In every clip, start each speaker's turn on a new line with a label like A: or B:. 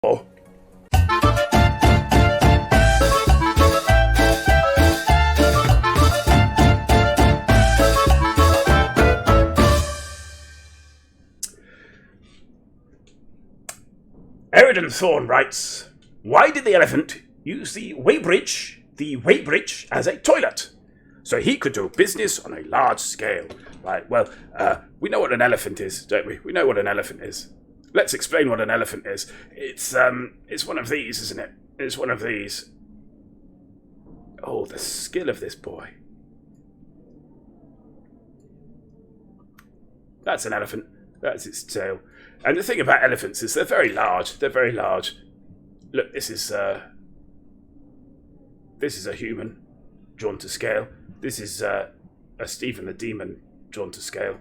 A: Oh. Eridan Thorne writes, why did the elephant use the weighbridge as a toilet? So he could do business on a large scale. Right, well, we know what an elephant is, don't we? We know what an elephant is. Let's explain what an elephant is. It's one of these, isn't it? It's one of these. Oh, the skill of this boy. That's an elephant. That's its tail. And the thing about elephants is they're very large. They're very large. Look, this is a human drawn to scale. This is a Stephen the Demon drawn to scale.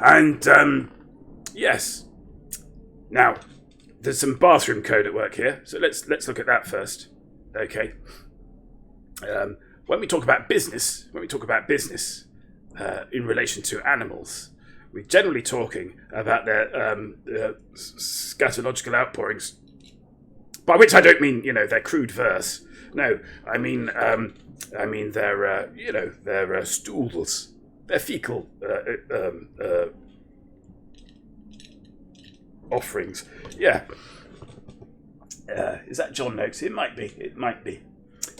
A: And yes. Now, there's some bathroom code at work here, so let's look at that first. Okay. When we talk about business, in relation to animals, we're generally talking about their scatological outpourings, by which I don't mean, their crude verse. No, I mean their stools, their fecal offerings. Yeah. Is that John Noakes? It might be.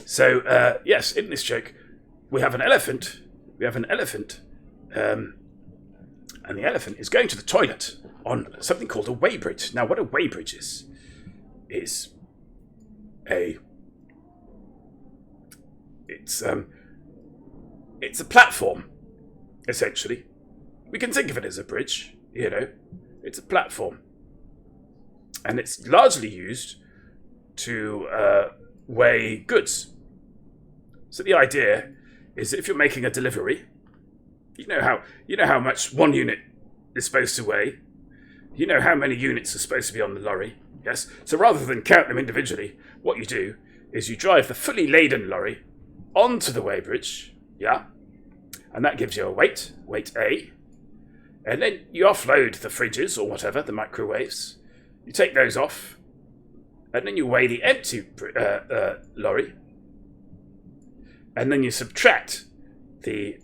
A: So, yes, in this joke, we have an elephant. And the elephant is going to the toilet on something called a weighbridge. Now, what a weighbridge is it's a platform, essentially. We can think of it as a bridge, It's a platform. And it's largely used to weigh goods. So the idea is that if you're making a delivery, you know how much one unit is supposed to weigh. You know how many units are supposed to be on the lorry. Yes. So rather than count them individually, what you do is you drive the fully laden lorry onto the weighbridge. Yeah. And that gives you a weight A. And then you offload the fridges or whatever, the microwaves. You take those off. And then you weigh the empty lorry. And then you subtract the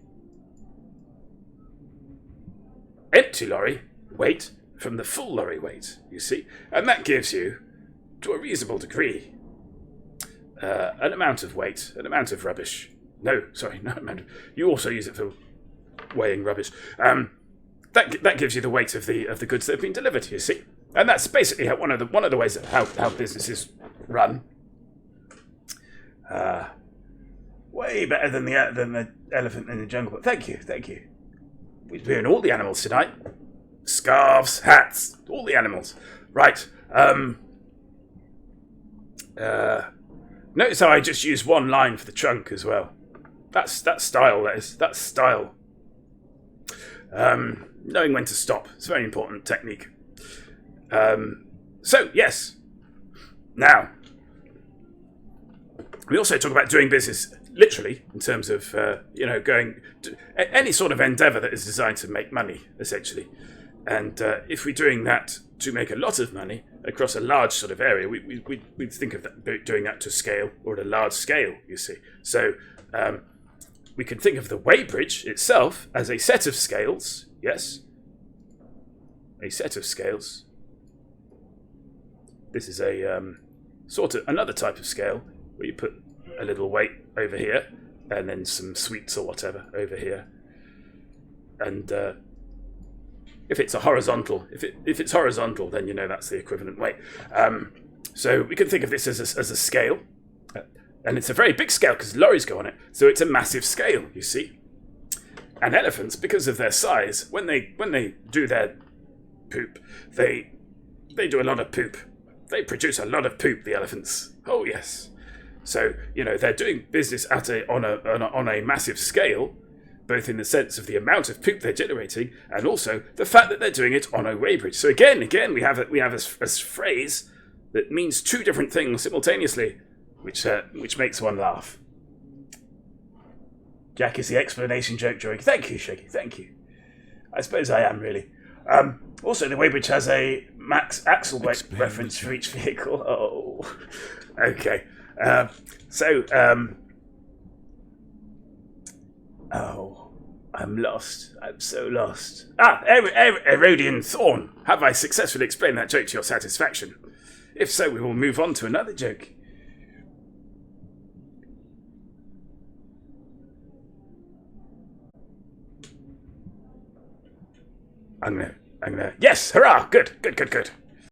A: empty lorry weight from the full lorry weight, you see. And that gives you, to a reasonable degree, an amount of weight, an amount of rubbish. No, sorry, no amount of... You also use it for weighing rubbish. That gives you the weight of the goods that have been delivered, you see. And that's basically one of the ways that how businesses run. Way better than the elephant in the jungle. But thank you. We're doing all the animals tonight. Scarves, hats, all the animals. Right. Notice how I just used one line for the trunk as well. That's style, that is. That's style. Knowing when to stop. It's a very important technique. So, yes. Now, we also talk about doing business literally in terms of, going to any sort of endeavour that is designed to make money, essentially. And if we're doing that to make a lot of money across a large sort of area, we think of doing that to scale or at a large scale, you see. So we can think of the weighbridge itself as a set of scales, yes, a set of scales. This is a sort of another type of scale where you put a little weight over here and then some sweets or whatever over here. And if it's horizontal, then that's the equivalent weight. So we can think of this as a scale, and it's a very big scale because lorries go on it. So it's a massive scale, you see. And elephants, because of their size, when they do their poop, they do a lot of poop. They produce a lot of poop, the elephants. Oh yes. So they're doing business on a massive scale, both in the sense of the amount of poop they're generating, and also the fact that they're doing it on a weighbridge. So again, we have a phrase that means two different things simultaneously, which makes one laugh. Jack is the explanation joke drawing. Thank you, Shaggy. Thank you. I suppose I am really. Also, the weighbridge has a max axle weight
B: Expand
A: reference
B: the
A: for each vehicle. Oh, okay. Oh, I'm lost. I'm so lost. Erodian Thorn. Have I successfully explained that joke to your satisfaction? If so, we will move on to another joke. I'm gonna. Yes, hurrah! Good.